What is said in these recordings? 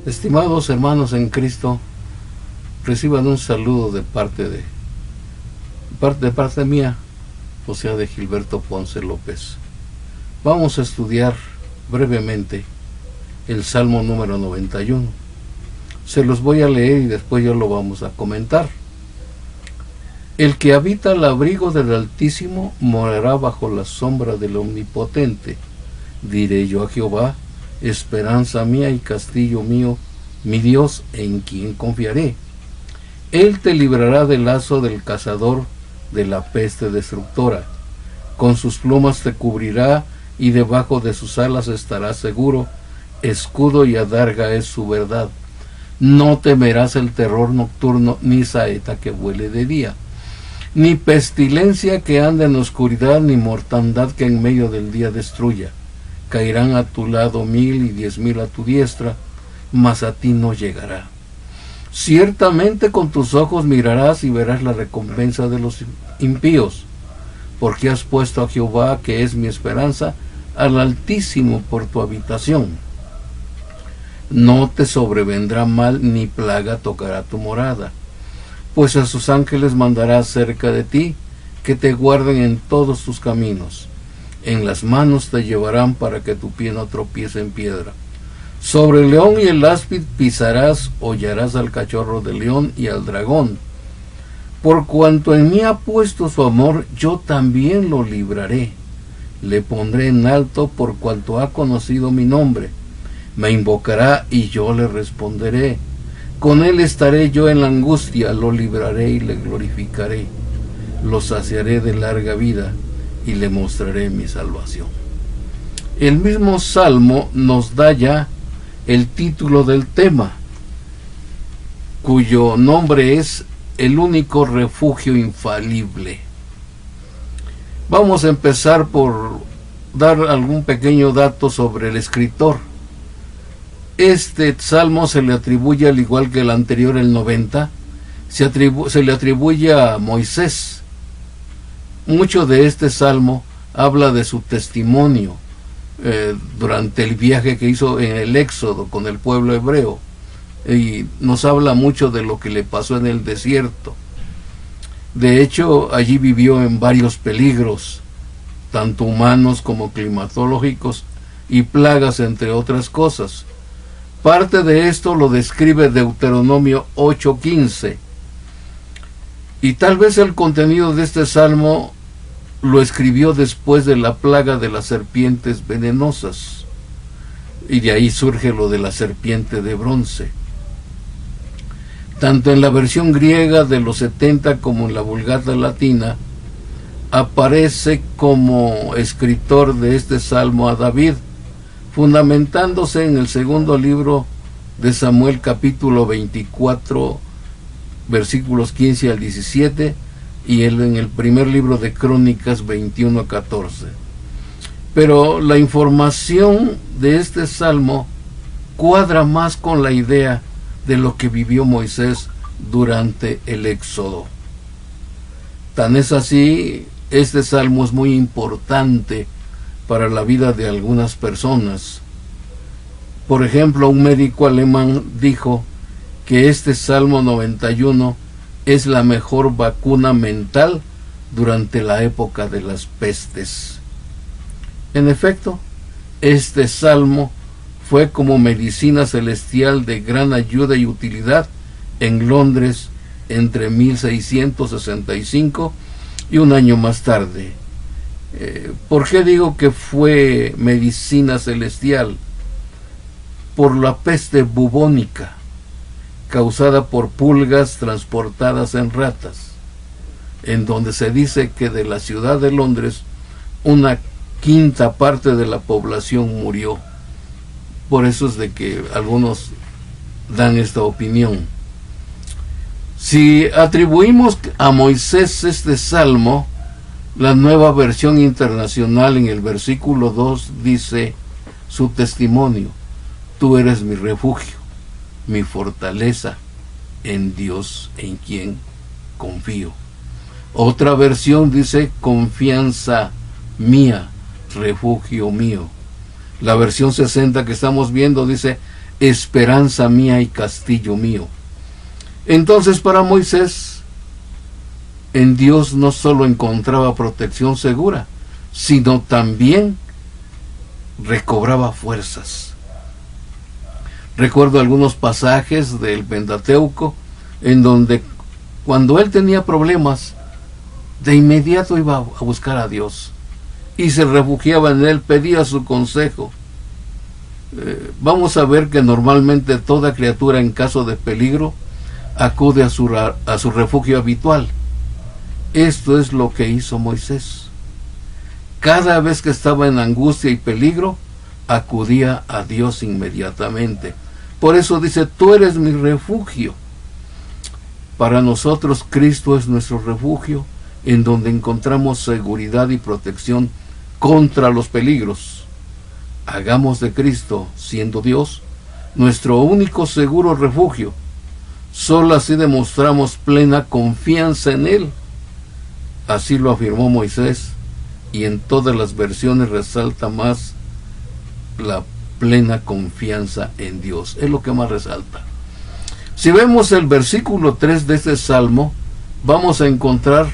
Estimados hermanos en Cristo, reciban un saludo de parte mía, o sea, de Gilberto Ponce López. Vamos a estudiar brevemente el Salmo número 91. Se los voy a leer y después ya lo vamos a comentar. El que habita al abrigo del Altísimo morará bajo la sombra del Omnipotente. Diré yo a Jehová, esperanza mía y castillo mío, mi Dios en quien confiaré. Él te librará del lazo del cazador, de la peste destructora. Con sus plumas te cubrirá y debajo de sus alas estarás seguro. Escudo y adarga es su verdad. No temerás el terror nocturno, ni saeta que vuele de día, ni pestilencia que ande en oscuridad, ni mortandad que en medio del día destruya. Caerán a tu lado 1000 y 10,000 a tu diestra, mas a ti no llegará. Ciertamente con tus ojos mirarás y verás la recompensa de los impíos, porque has puesto a Jehová, que es mi esperanza, al Altísimo por tu habitación. No te sobrevendrá mal, ni plaga tocará tu morada, pues a sus ángeles mandará cerca de ti, que te guarden en todos tus caminos. En las manos te llevarán para que tu pie no tropiece en piedra. Sobre el león y el áspid pisarás, hollarás al cachorro del león y al dragón. Por cuanto en mí ha puesto su amor, yo también lo libraré. Le pondré en alto por cuanto ha conocido mi nombre. Me invocará y yo le responderé. Con él estaré yo en la angustia, lo libraré y le glorificaré. Lo saciaré de larga vida y le mostraré mi salvación. El mismo Salmo nos da ya el título del tema, cuyo nombre es el único refugio infalible. Vamos a empezar por dar algún pequeño dato sobre el escritor. Este salmo se le atribuye, al igual que el anterior, el 90, se le atribuye a Moisés. Mucho de este salmo habla de su testimonio durante el viaje que hizo en el Éxodo con el pueblo hebreo, y nos habla mucho de lo que le pasó en el desierto. De hecho, allí vivió en varios peligros, tanto humanos como climatológicos, y plagas, entre otras cosas. Parte de esto lo describe Deuteronomio 8:15, y tal vez el contenido de este salmo lo escribió después de la plaga de las serpientes venenosas, y de ahí surge lo de la serpiente de bronce. Tanto en la versión griega de los 70 como en la Vulgata latina aparece como escritor de este salmo a David, fundamentándose en el segundo libro de Samuel, capítulo 24, versículos 15 al 17, y en el primer libro de Crónicas 21-14. Pero la información de este salmo cuadra más con la idea de lo que vivió Moisés durante el Éxodo. Tan es así, este salmo es muy importante para la vida de algunas personas. Por ejemplo, un médico alemán dijo que este Salmo 91 es la mejor vacuna mental durante la época de las pestes. En efecto, este salmo fue como medicina celestial de gran ayuda y utilidad en Londres entre 1665 y un año más tarde. ¿Por qué digo que fue medicina celestial? Por la peste bubónica, causada por pulgas transportadas en ratas, en donde se dice que de la ciudad de Londres una quinta parte de la población murió. Por eso es de que algunos dan esta opinión. Si atribuimos a Moisés este salmo, la Nueva Versión Internacional en el versículo 2 dice su testimonio: tú eres mi refugio, mi fortaleza, en Dios en quien confío. Otra versión dice confianza mía, refugio mío. La versión 60 que estamos viendo dice esperanza mía y castillo mío. Entonces para Moisés, en Dios no solo encontraba protección segura, sino también recobraba fuerzas. Recuerdo algunos pasajes del Pentateuco en donde cuando él tenía problemas, de inmediato iba a buscar a Dios y se refugiaba en él, pedía su consejo. Vamos a ver que normalmente toda criatura en caso de peligro acude a su refugio habitual. Esto es lo que hizo Moisés. Cada vez que estaba en angustia y peligro, acudía a Dios inmediatamente. Por eso dice, tú eres mi refugio. Para nosotros Cristo es nuestro refugio, en donde encontramos seguridad y protección contra los peligros. Hagamos de Cristo, siendo Dios, nuestro único seguro refugio. Solo así demostramos plena confianza en Él. Así lo afirmó Moisés, y en todas las versiones resalta más la plena confianza en Dios. Es lo que más resalta. Si vemos el versículo 3 de este salmo, vamos a encontrar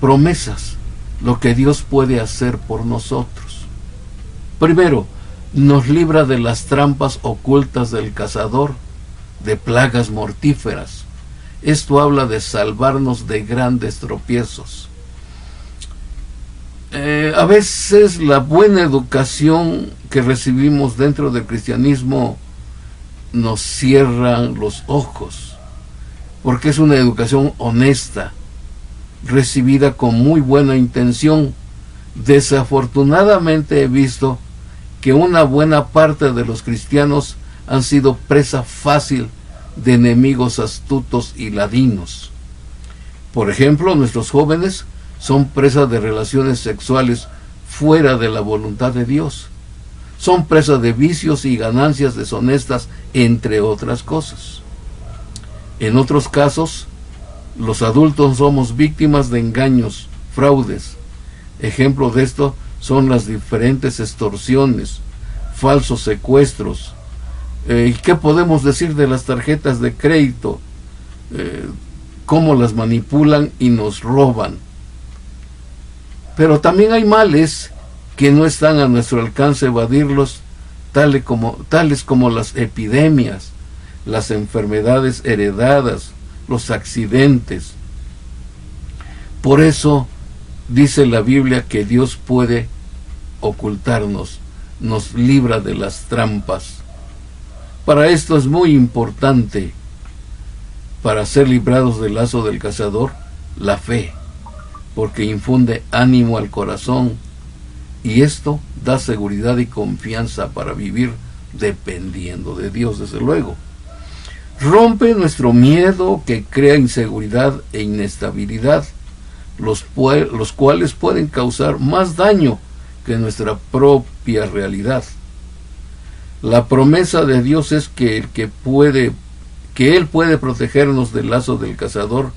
promesas, lo que Dios puede hacer por nosotros. Primero, nos libra de las trampas ocultas del cazador, de plagas mortíferas. Esto habla de salvarnos de grandes tropiezos. A veces la buena educación que recibimos dentro del cristianismo nos cierra los ojos, porque es una educación honesta, recibida con muy buena intención. Desafortunadamente he visto que una buena parte de los cristianos han sido presa fácil de enemigos astutos y ladinos. Por ejemplo, nuestros jóvenes son presa de relaciones sexuales fuera de la voluntad de Dios. Son presa de vicios y ganancias deshonestas, entre otras cosas. En otros casos, los adultos somos víctimas de engaños, fraudes. Ejemplo de esto son las diferentes extorsiones, falsos secuestros. ¿Qué podemos decir de las tarjetas de crédito? Cómo las manipulan y nos roban. Pero también hay males que no están a nuestro alcance evadirlos, tales como las epidemias, las enfermedades heredadas, los accidentes. Por eso dice la Biblia que Dios puede ocultarnos, nos libra de las trampas. Para esto es muy importante, para ser librados del lazo del cazador, la fe, porque infunde ánimo al corazón, y esto da seguridad y confianza para vivir dependiendo de Dios, desde luego. Rompe nuestro miedo que crea inseguridad e inestabilidad, los cuales pueden causar más daño que nuestra propia realidad. La promesa de Dios es que Él puede protegernos del lazo del cazador,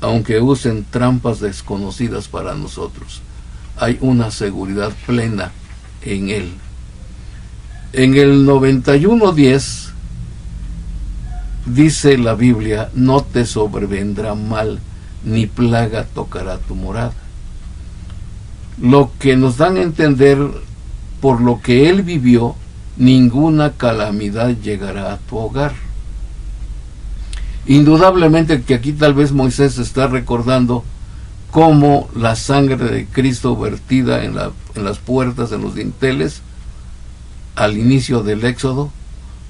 aunque usen trampas desconocidas para nosotros. Hay una seguridad plena en Él. En el 91:10 dice la Biblia, no te sobrevendrá mal, ni plaga tocará tu morada. Lo que nos dan a entender, por lo que Él vivió, ninguna calamidad llegará a tu hogar. Indudablemente que aquí tal vez Moisés está recordando cómo la sangre de Cristo vertida en las puertas, en los dinteles, al inicio del Éxodo,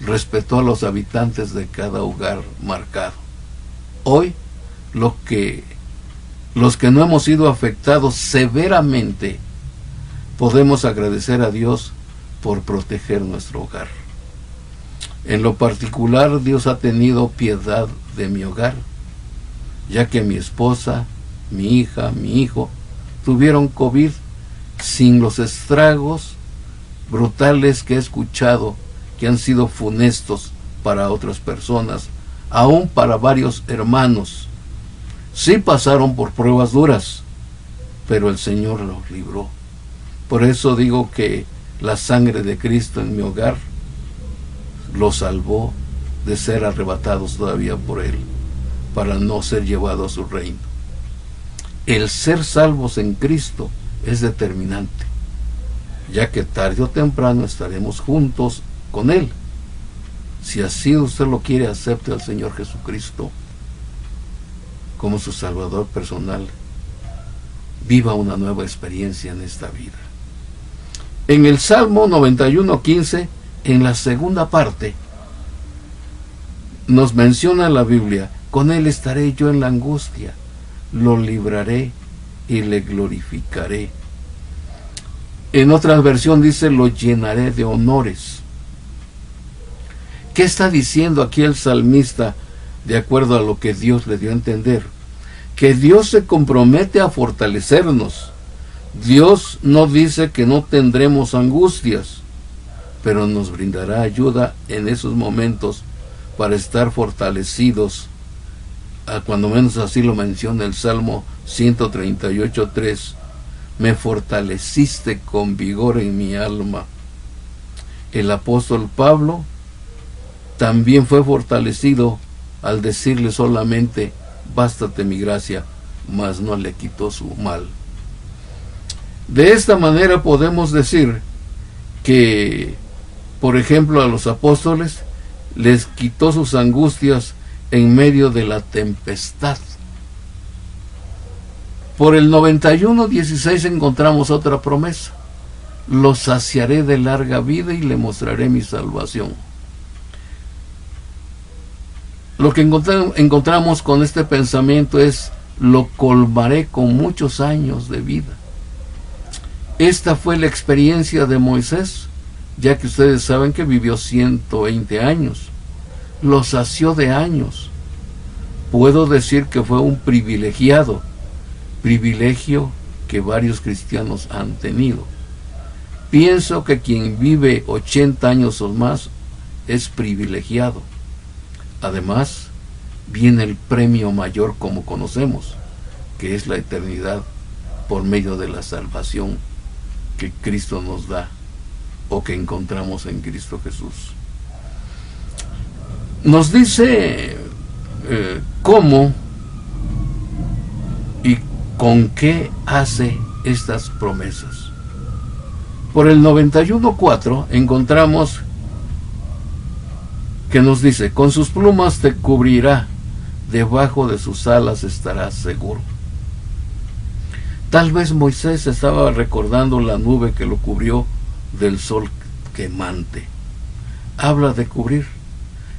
respetó a los habitantes de cada hogar marcado. Hoy, los que no hemos sido afectados severamente, podemos agradecer a Dios por proteger nuestro hogar. En lo particular, Dios ha tenido piedad de mi hogar, ya que mi esposa, mi hija, mi hijo tuvieron COVID sin los estragos brutales que he escuchado, que han sido funestos para otras personas, aún para varios hermanos. Sí pasaron por pruebas duras, pero el Señor los libró. Por eso digo que la sangre de Cristo en mi hogar los salvó de ser arrebatados todavía por Él, para no ser llevados a su reino. El ser salvos en Cristo es determinante, ya que tarde o temprano estaremos juntos con Él. Si así usted lo quiere, acepte al Señor Jesucristo como su Salvador personal. Viva una nueva experiencia en esta vida. En el Salmo 91:15, en la segunda parte, nos menciona la Biblia: con Él estaré yo en la angustia, lo libraré y le glorificaré. En otra versión dice: lo llenaré de honores. ¿Qué está diciendo aquí el salmista de acuerdo a lo que Dios le dio a entender? Que Dios se compromete a fortalecernos. Dios no dice que no tendremos angustias, pero nos brindará ayuda en esos momentos para estar fortalecidos. Cuando menos así lo menciona el Salmo 138:3. Me fortaleciste con vigor en mi alma. El apóstol Pablo también fue fortalecido al decirle solamente: bástate mi gracia, mas no le quitó su mal. De esta manera podemos decir que, por ejemplo, a los apóstoles les quitó sus angustias en medio de la tempestad. Por el 91:16 encontramos otra promesa: lo saciaré de larga vida y le mostraré mi salvación. Lo que encontramos con este pensamiento es: lo colmaré con muchos años de vida. Esta fue la experiencia de Moisés, ya que ustedes saben que vivió 120 años. Lo sació de años. Puedo decir que fue un privilegio que varios cristianos han tenido. Pienso que quien vive 80 años o más es privilegiado. Además, viene el premio mayor, como conocemos, que es la eternidad por medio de la salvación que Cristo nos da, o que encontramos en Cristo Jesús. Nos dice cómo y con qué hace estas promesas. Por el 91:4 encontramos que nos dice: con sus plumas te cubrirá, debajo de sus alas estarás seguro. Tal vez Moisés estaba recordando la nube que lo cubrió del sol quemante. Habla de cubrir.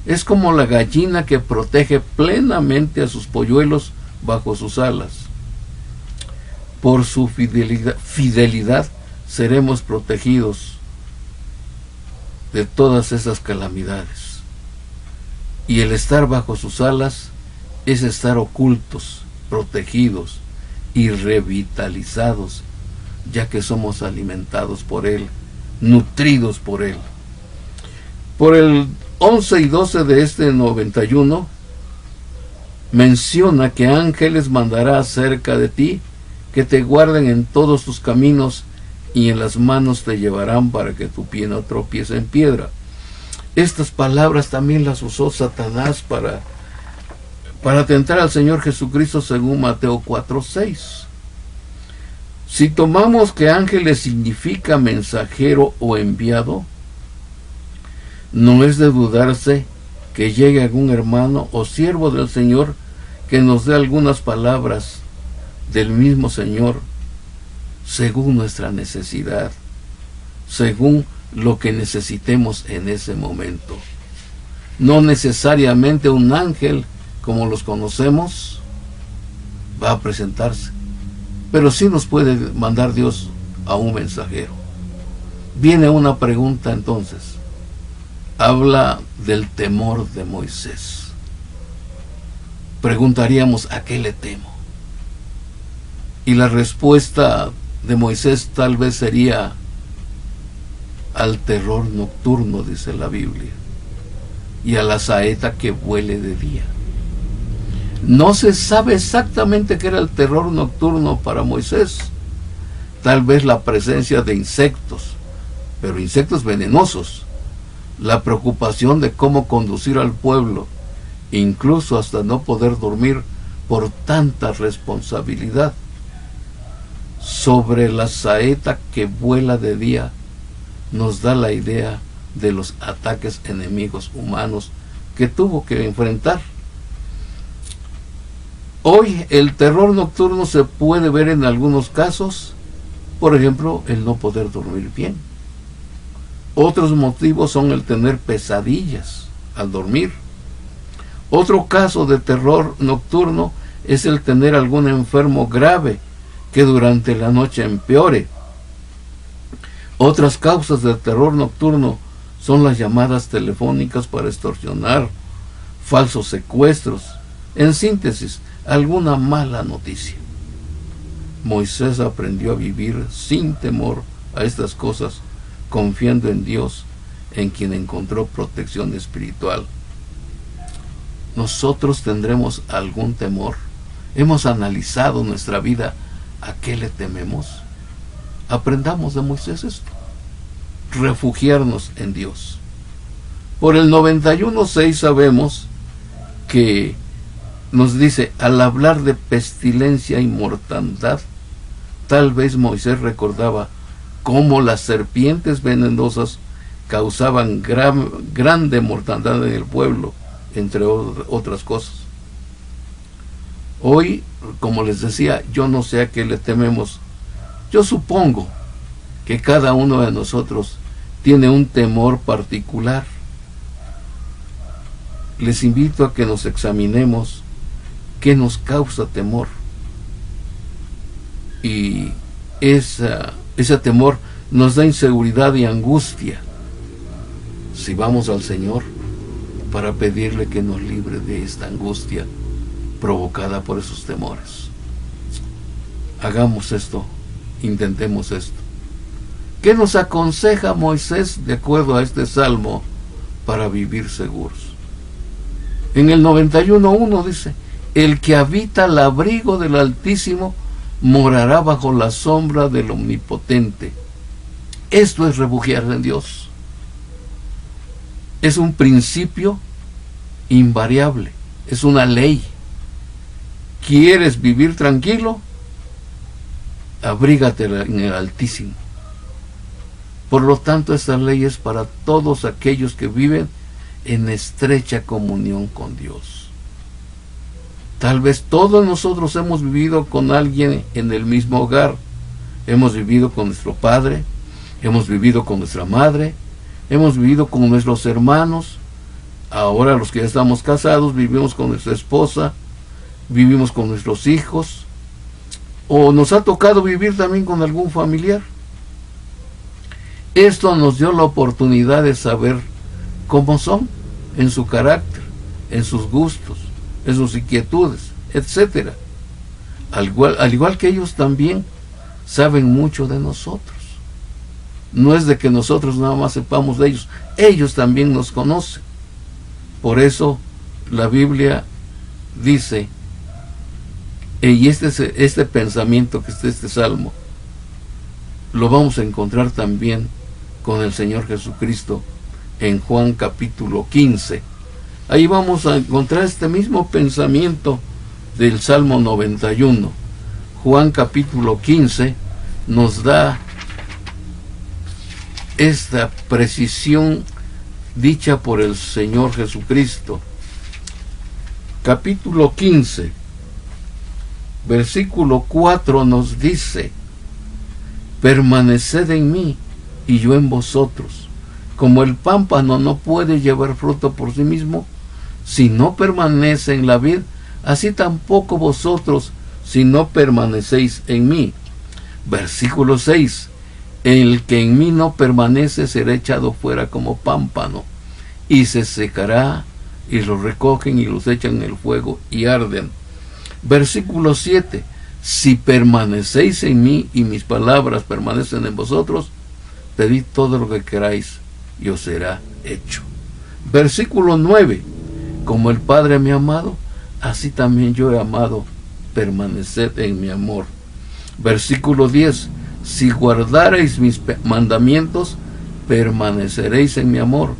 Es como la gallina que protege plenamente a sus polluelos bajo sus alas. Por su fidelidad seremos protegidos de todas esas calamidades. Y el estar bajo sus alas es estar ocultos, protegidos y revitalizados, ya que somos alimentados por Él, nutridos por Él. Por el 11 y 12 de este 91 menciona que ángeles mandará acerca de ti, que te guarden en todos tus caminos, y en las manos te llevarán para que tu pie no tropiece en piedra. Estas palabras también las usó Satanás para tentar al Señor Jesucristo, según Mateo 4:6. Si tomamos que ángeles significa mensajero o enviado, no es de dudarse que llegue algún hermano o siervo del Señor que nos dé algunas palabras del mismo Señor, según nuestra necesidad, según lo que necesitemos en ese momento. No necesariamente un ángel, como los conocemos, va a presentarse, pero sí nos puede mandar Dios a un mensajero. Viene una pregunta entonces. Habla del temor de Moisés. Preguntaríamos: ¿a qué le temo? Y la respuesta de Moisés tal vez sería: al terror nocturno, dice la Biblia, y a la saeta que vuele de día. No se sabe exactamente qué era el terror nocturno para Moisés. Tal vez la presencia de insectos, pero insectos venenosos. la preocupación de cómo conducir al pueblo, incluso hasta no poder dormir por tanta responsabilidad. Sobre la saeta que vuela de día, nos da la idea de los ataques enemigos humanos que tuvo que enfrentar. Hoy el terror nocturno se puede ver en algunos casos, por ejemplo, el no poder dormir bien. Otros motivos son el tener pesadillas al dormir. Otro caso de terror nocturno es el tener algún enfermo grave que durante la noche empeore. Otras causas de terror nocturno son las llamadas telefónicas para extorsionar, falsos secuestros, en síntesis, alguna mala noticia. Moisés aprendió a vivir sin temor a estas cosas, confiando en Dios, en quien encontró protección espiritual. Nosotros tendremos algún temor. Hemos analizado nuestra vida. ¿A qué le tememos? Aprendamos de Moisés esto. Refugiarnos en Dios. Por el 91:6 sabemos que nos dice, al hablar de pestilencia y mortandad, tal vez Moisés recordaba cómo las serpientes venenosas causaban grande mortandad en el pueblo, entre otras cosas. Hoy, como les decía, yo no sé a qué le tememos. Yo supongo que cada uno de nosotros tiene un temor particular. Les invito a que nos examinemos qué nos causa temor. Y ese temor nos da inseguridad y angustia. Si vamos al Señor para pedirle que nos libre de esta angustia provocada por esos temores. Hagamos esto, intentemos esto. ¿Qué nos aconseja Moisés de acuerdo a este salmo para vivir seguros? En el 91:1 dice, el que habita al abrigo del Altísimo morará bajo la sombra del Omnipotente. Esto es refugiarse en Dios. Es un principio invariable, es una ley. ¿Quieres vivir tranquilo? Abrígate en el Altísimo. Por lo tanto, esta ley es para todos aquellos que viven en estrecha comunión con Dios. Tal vez todos nosotros hemos vivido con alguien en el mismo hogar. Hemos vivido con nuestro padre, hemos vivido con nuestra madre, hemos vivido con nuestros hermanos. Ahora los que ya estamos casados vivimos con nuestra esposa, vivimos con nuestros hijos, o nos ha tocado vivir también con algún familiar. Esto nos dio la oportunidad de saber cómo son en su carácter, en sus gustos, en sus inquietudes, etc. Al igual que ellos también saben mucho de nosotros. No es de que nosotros nada más sepamos de ellos, ellos también nos conocen. Por eso la Biblia dice, y este pensamiento que está este salmo, lo vamos a encontrar también con el Señor Jesucristo en Juan capítulo 15. Ahí vamos a encontrar este mismo pensamiento del Salmo 91. Juan capítulo 15 nos da esta precisión dicha por el Señor Jesucristo. Capítulo 15, versículo 4 nos dice, permaneced en mí y yo en vosotros. Como el pámpano no puede llevar fruto por sí mismo si no permanece en la vid, así tampoco vosotros si no permanecéis en mí. Versículo 6, el que en mí no permanece será echado fuera como pámpano y se secará, y los recogen y los echan en el fuego y arden. Versículo 7, si permanecéis en mí y mis palabras permanecen en vosotros, pedid todo lo que queráis y os será hecho. Versículo 9, como el Padre me ha amado, así también yo he amado, permaneced en mi amor. Versículo 10, si guardareis mis mandamientos, permaneceréis en mi amor,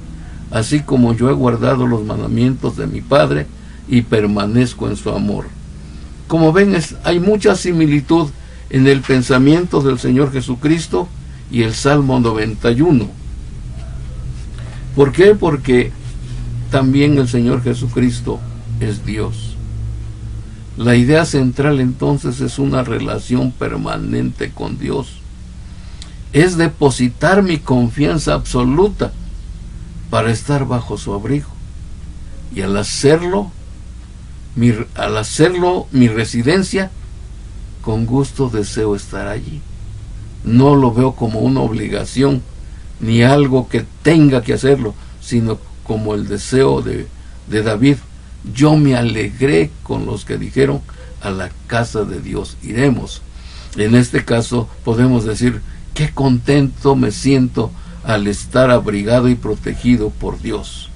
así como yo he guardado los mandamientos de mi Padre y permanezco en su amor. Como ven, hay mucha similitud en el pensamiento del Señor Jesucristo y el Salmo 91. ¿Por qué? Porque también el Señor Jesucristo es Dios. La idea central entonces es una relación permanente con Dios. Es depositar mi confianza absoluta para estar bajo su abrigo. Y al hacerlo mi residencia, con gusto deseo estar allí. No lo veo como una obligación, ni algo que tenga que hacerlo, sino como el deseo de David. Yo me alegré con los que dijeron, a la casa de Dios iremos. En este caso podemos decir, qué contento me siento al estar abrigado y protegido por Dios.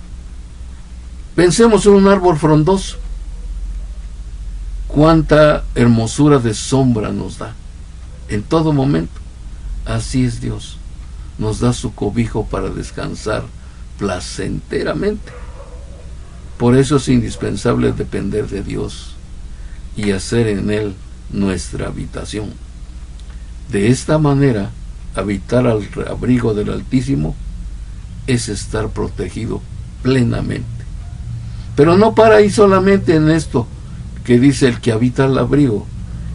Pensemos en un árbol frondoso. Cuánta hermosura de sombra nos da en todo momento. Así es Dios. Nos da su cobijo para descansar placenteramente. Por eso es indispensable depender de Dios y hacer en Él nuestra habitación. De esta manera, habitar al abrigo del Altísimo es estar protegido plenamente. Pero no para ahí solamente en esto que dice el que habita al abrigo.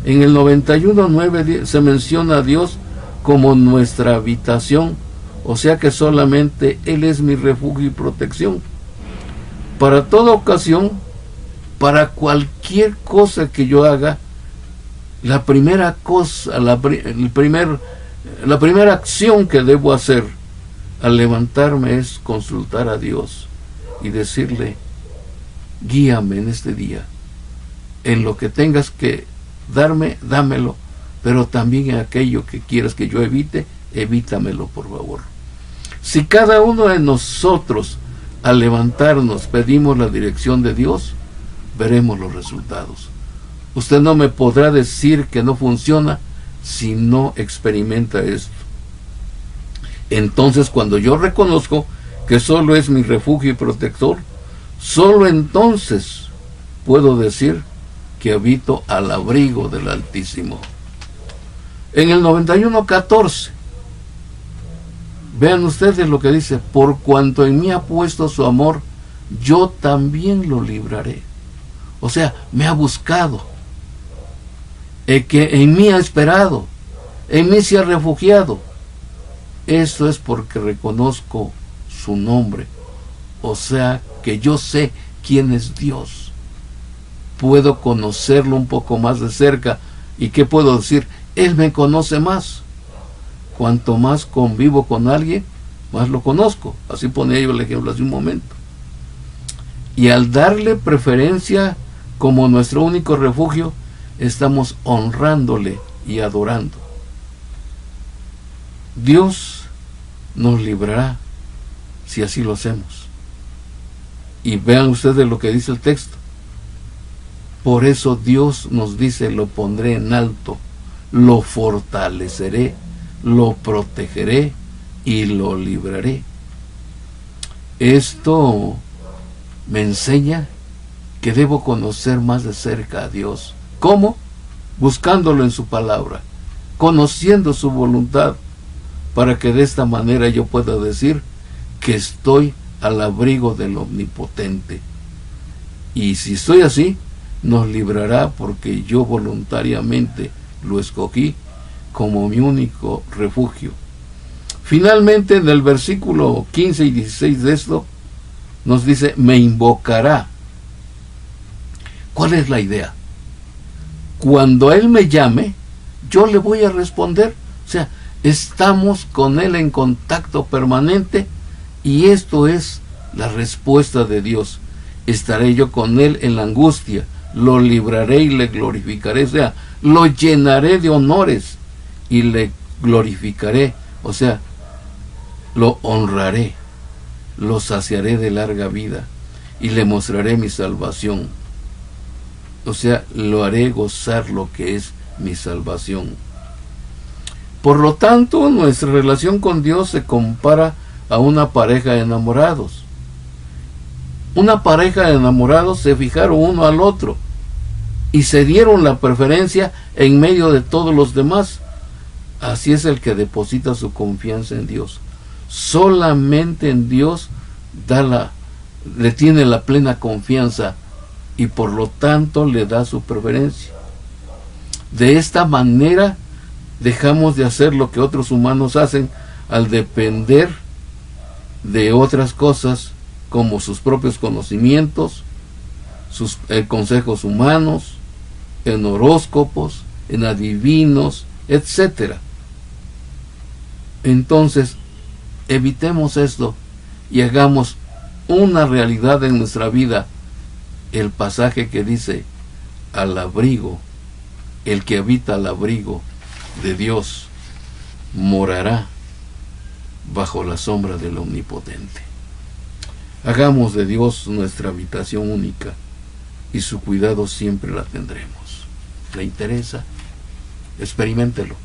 En el 91:9 se menciona a Dios como nuestra habitación, o sea que solamente Él es mi refugio y protección. Para toda ocasión, para cualquier cosa que yo haga, la primera acción que debo hacer al levantarme es consultar a Dios y decirle, guíame en este día, en lo que tengas que darme, dámelo, pero también en aquello que quieras que yo evite, evítamelo por favor. Si cada uno de nosotros al levantarnos pedimos la dirección de Dios, veremos los resultados. Usted no me podrá decir que no funciona si no experimenta esto. Entonces, cuando yo reconozco que solo es mi refugio y protector, solo entonces puedo decir que habito al abrigo del Altísimo. En el 91:14, vean ustedes lo que dice, por cuanto en mí ha puesto su amor, yo también lo libraré. O sea, me ha buscado, que en mí ha esperado, en mí se ha refugiado. Esto es porque reconozco su nombre, o sea, que yo sé quién es Dios. Puedo conocerlo un poco más de cerca. ¿Y qué puedo decir? Él me conoce más. Cuanto más convivo con alguien, más lo conozco. Así ponía yo el ejemplo hace un momento. Y al darle preferencia como nuestro único refugio, estamos honrándole y adorando. Dios nos librará si así lo hacemos. Y vean ustedes lo que dice el texto. Por eso Dios nos dice, lo pondré en alto, lo fortaleceré, lo protegeré y lo libraré. Esto me enseña que debo conocer más de cerca a Dios. ¿Cómo? Buscándolo en su palabra, conociendo su voluntad, para que de esta manera yo pueda decir que estoy al abrigo del Omnipotente. Y si estoy así, nos librará porque yo voluntariamente lo escogí como mi único refugio. Finalmente, en el versículo 15 y 16 de esto, nos dice, me invocará. ¿Cuál es la idea? Cuando Él me llame, yo le voy a responder. O sea, estamos con Él en contacto permanente y esto es la respuesta de Dios. Estaré yo con Él en la angustia, lo libraré y le glorificaré. O sea, lo llenaré de honores y le glorificaré. O sea, lo honraré, lo saciaré de larga vida y le mostraré mi salvación. O sea, lo haré gozar lo que es mi salvación. Por lo tanto, nuestra relación con Dios se compara a una pareja de enamorados. Una pareja de enamorados se fijaron uno al otro y se dieron la preferencia en medio de todos los demás. Así es el que deposita su confianza en Dios. Solamente en Dios le tiene la plena confianza y por lo tanto le da su preferencia. De esta manera dejamos de hacer lo que otros humanos hacen al depender de otras cosas como sus propios conocimientos, sus consejos humanos, en horóscopos, en adivinos, etc. Entonces, evitemos esto y hagamos una realidad en nuestra vida el pasaje que dice: al abrigo, el que habita al abrigo de Dios morará bajo la sombra del Omnipotente. Hagamos de Dios nuestra habitación única y su cuidado siempre la tendremos. ¿Le interesa? Experiméntelo,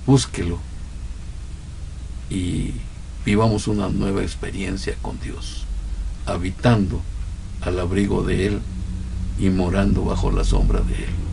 búsquelo y vivamos una nueva experiencia con Dios, habitando al abrigo de Él y morando bajo la sombra de Él.